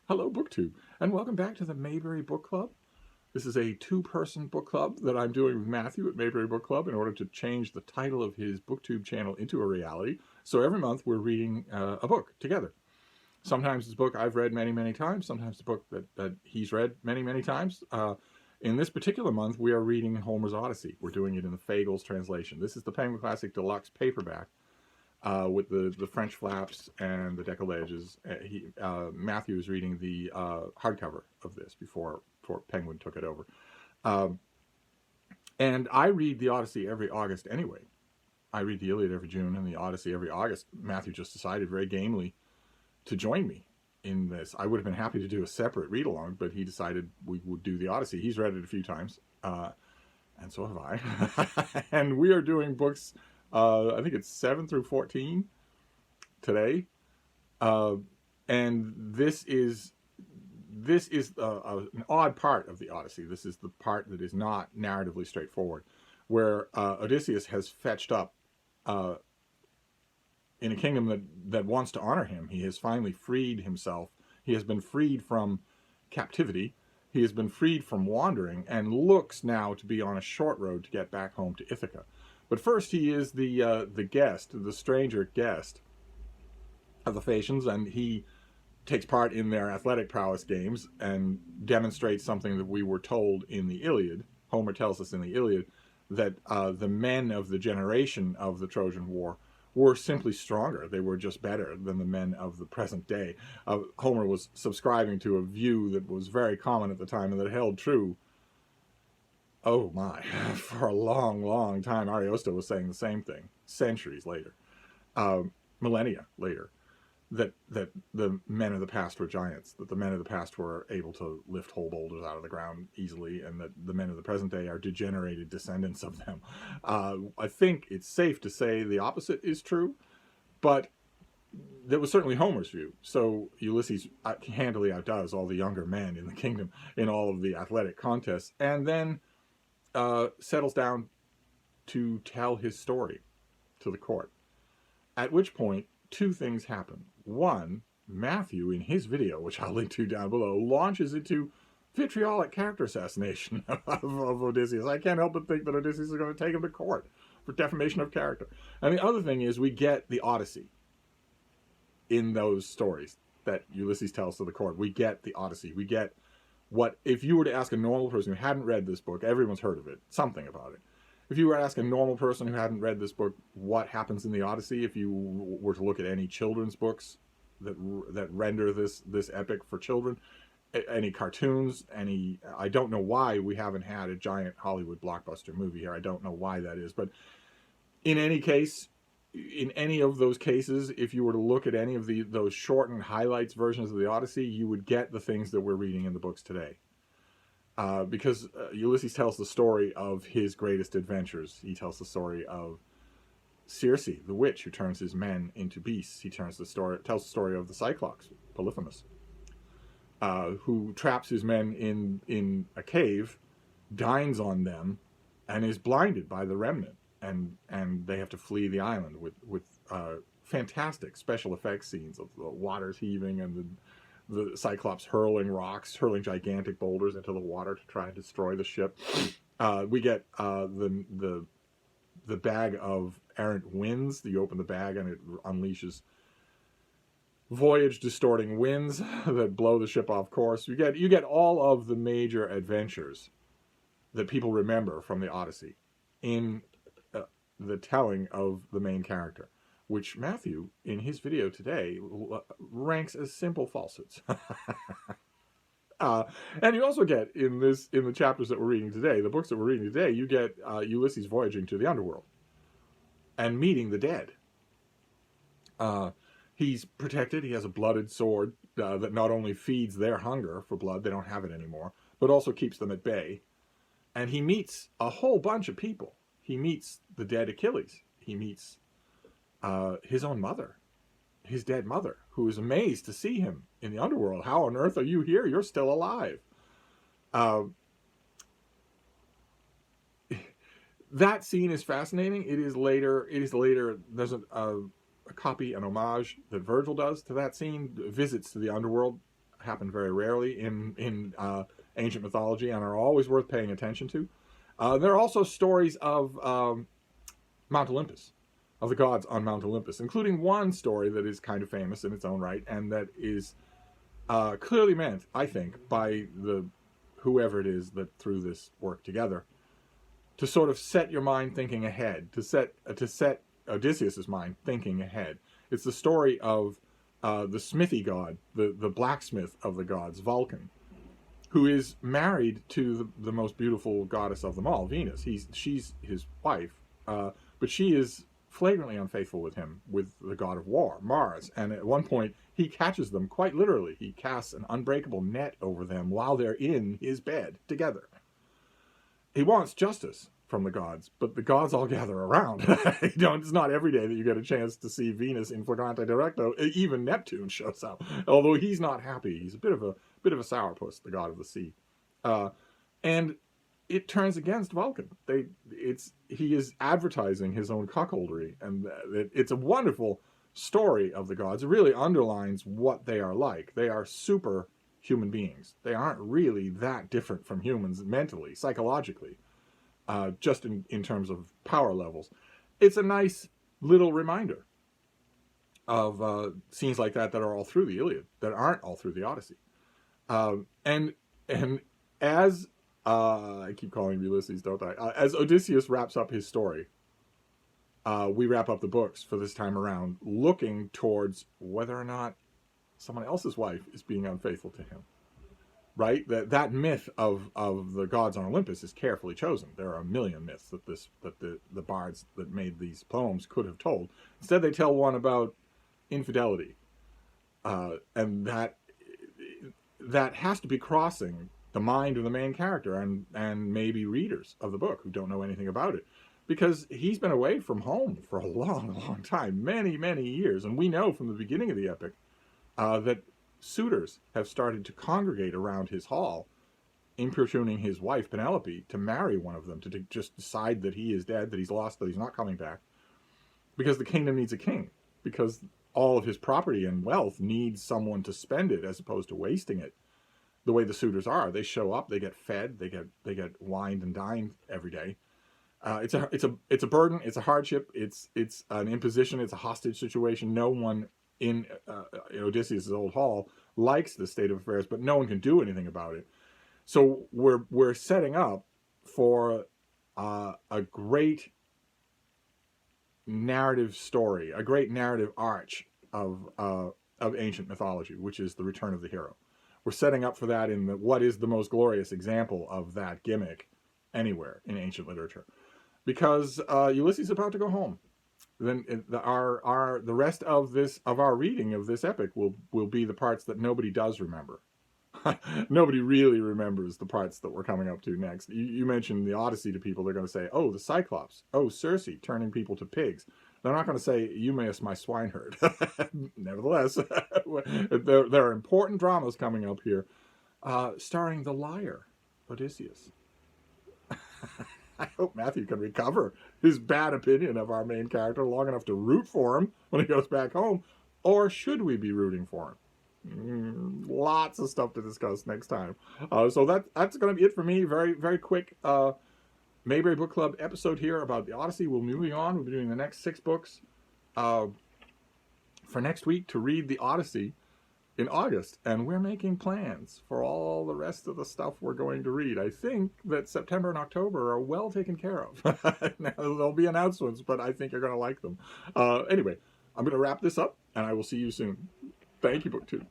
Hello, BookTube, and welcome back to the Mayberry Book Club. This is a two-person book club that I'm doing with Matthew at Mayberry Book Club in order to change the title of his BookTube channel into a reality. So every month we're reading a book together. Sometimes it's a book I've read many, many times. Sometimes it's a book that he's read many, many times. In this particular month, we are reading Homer's Odyssey. We're doing it in the Fagles translation. This is the Penguin Classic Deluxe paperback. With the French flaps and the decolages. Matthew is reading the hardcover of this before Penguin took it over. And I read the Odyssey every August anyway. I read the Iliad every June and the Odyssey every August. Matthew just decided very gamely to join me in this. I would have been happy to do a separate read-along, but he decided we would do the Odyssey. He's read it a few times, and so have I. And we are doing books... I think it's 7 through 14 today, and this is an odd part of the Odyssey. This is the part that is not narratively straightforward, where Odysseus has fetched up in a kingdom that wants to honor him. He has finally freed himself. He has been freed from captivity. He has been freed from wandering and looks now to be on a short road to get back home to Ithaca. But first, he is the guest, the stranger guest of the Phaeacians, and he takes part in their athletic prowess games and demonstrates something that we were told in the Iliad. Homer tells us in the Iliad that the men of the generation of the Trojan War were simply stronger. They were just better than the men of the present day. Homer was subscribing to a view that was very common at the time and that held true. Oh my, for a long, long time, Ariosto was saying the same thing, centuries later, millennia later, that the men of the past were giants, that the men of the past were able to lift whole boulders out of the ground easily, and that the men of the present day are degenerated descendants of them. I think it's safe to say the opposite is true, but that was certainly Homer's view. So Ulysses handily outdoes all the younger men in the kingdom in all of the athletic contests, and then settles down to tell his story to the court. At which point, two things happen. One, Matthew, in his video, which I'll link to down below, launches into vitriolic character assassination of Odysseus. I can't help but think that Odysseus is going to take him to court for defamation of character. And the other thing is we get the Odyssey in those stories that Ulysses tells to the court. We get the Odyssey. We get what, if you were to ask a normal person who hadn't read this book, everyone's heard of it, something about it. If you were to ask a normal person who hadn't read this book what happens in the Odyssey, if you were to look at any children's books that render this epic for children, any cartoons, I don't know why we haven't had a giant Hollywood blockbuster movie here. I don't know why that is, but in any case, in any of those cases, if you were to look at any of those shortened highlights versions of the Odyssey, you would get the things that we're reading in the books today. Because Ulysses tells the story of his greatest adventures. He tells the story of Circe, the witch who turns his men into beasts. He tells the story of the Cyclops, Polyphemus, who traps his men in a cave, dines on them, and is blinded by the remnant. And they have to flee the island with fantastic special effects scenes of the waters heaving and the Cyclops hurling gigantic boulders into the water to try and destroy the ship. We get the bag of errant winds. You open the bag and it unleashes voyage distorting winds that blow the ship off course. You get all of the major adventures that people remember from the Odyssey in the telling of the main character, which Matthew, in his video today, ranks as simple falsehoods. And you also get in the chapters that we're reading today, the books that we're reading today, you get Ulysses voyaging to the underworld and meeting the dead. He's protected. He has a blooded sword that not only feeds their hunger for blood, they don't have it anymore, but also keeps them at bay. And he meets a whole bunch of people. He meets the dead Achilles. He meets his own mother, his dead mother, who is amazed to see him in the underworld. How on earth are you here? You're still alive. That scene is fascinating. It is later. There's a copy, an homage that Virgil does to that scene, visits to the underworld happen very rarely in ancient mythology and are always worth paying attention to. There are also stories of Mount Olympus, of the gods on Mount Olympus, including one story that is kind of famous in its own right, and that is clearly meant, I think, by whoever it is that threw this work together, to sort of set your mind thinking ahead, to set Odysseus's mind thinking ahead. It's the story of the smithy god, the blacksmith of the gods, Vulcan, who is married to the most beautiful goddess of them all, Venus. She's his wife, but she is flagrantly unfaithful with him, with the god of war, Mars. And at one point, he catches them quite literally. He casts an unbreakable net over them while they're in his bed together. He wants justice from the gods, but the gods all gather around. It's not every day that you get a chance to see Venus in flagrante directo. Even Neptune shows up, although he's not happy. He's a bit of a sourpuss, the god of the sea, and it turns against Vulcan. He is advertising his own cuckoldry, and it's a wonderful story of the gods. It really underlines what they are like. They are super human beings. They aren't really that different from humans mentally, psychologically, just in terms of power levels. It's a nice little reminder of scenes like that are all through the Iliad, that aren't all through the Odyssey. And as I keep calling him Ulysses, don't I? As Odysseus wraps up his story, we wrap up the books for this time around, looking towards whether or not someone else's wife is being unfaithful to him. Right? That myth of the gods on Olympus is carefully chosen. There are a million myths that the bards that made these poems could have told. Instead, they tell one about infidelity, and that has to be crossing the mind of the main character and maybe readers of the book who don't know anything about it, because he's been away from home for a long time, many years, and we know from the beginning of the epic that suitors have started to congregate around his hall, importuning his wife Penelope to marry one of them, to just decide that he is dead, that he's lost, that he's not coming back, because the kingdom needs a king, because all of his property and wealth needs someone to spend it as opposed to wasting it the way the suitors are. They show up, they get fed, they get wined and dined every day. It's a burden, it's a hardship, it's an imposition, it's a hostage situation. No one in Odysseus' old hall likes this state of affairs, but no one can do anything about it. So we're setting up for a great narrative story, a great narrative arch of ancient mythology, which is the return of the hero. We're setting up for that in what is the most glorious example of that gimmick anywhere in ancient literature, because Ulysses is about to go home. Then the rest of our reading of this epic will be the parts that nobody does remember. Nobody really remembers the parts that we're coming up to next. You mentioned the Odyssey to people, they're going to say, oh, the Cyclops, oh, Circe turning people to pigs. They're not going to say, Eumaeus, my swineherd. Nevertheless, there are important dramas coming up here, starring the liar, Odysseus. I hope Matthew can recover his bad opinion of our main character long enough to root for him when he goes back home. Or should we be rooting for him? Lots of stuff to discuss next time. So that's going to be it for me. Very, very quick Mayberry Book Club episode here about the Odyssey. We'll be moving on. We'll be doing the next 6 books for next week to read the Odyssey in August, and we're making plans for all the rest of the stuff we're going to read. I think that September and October are well taken care of. Now, there'll be announcements, but I think you're going to like them. Anyway, I'm going to wrap this up, and I will see you soon. Thank you, BookTube.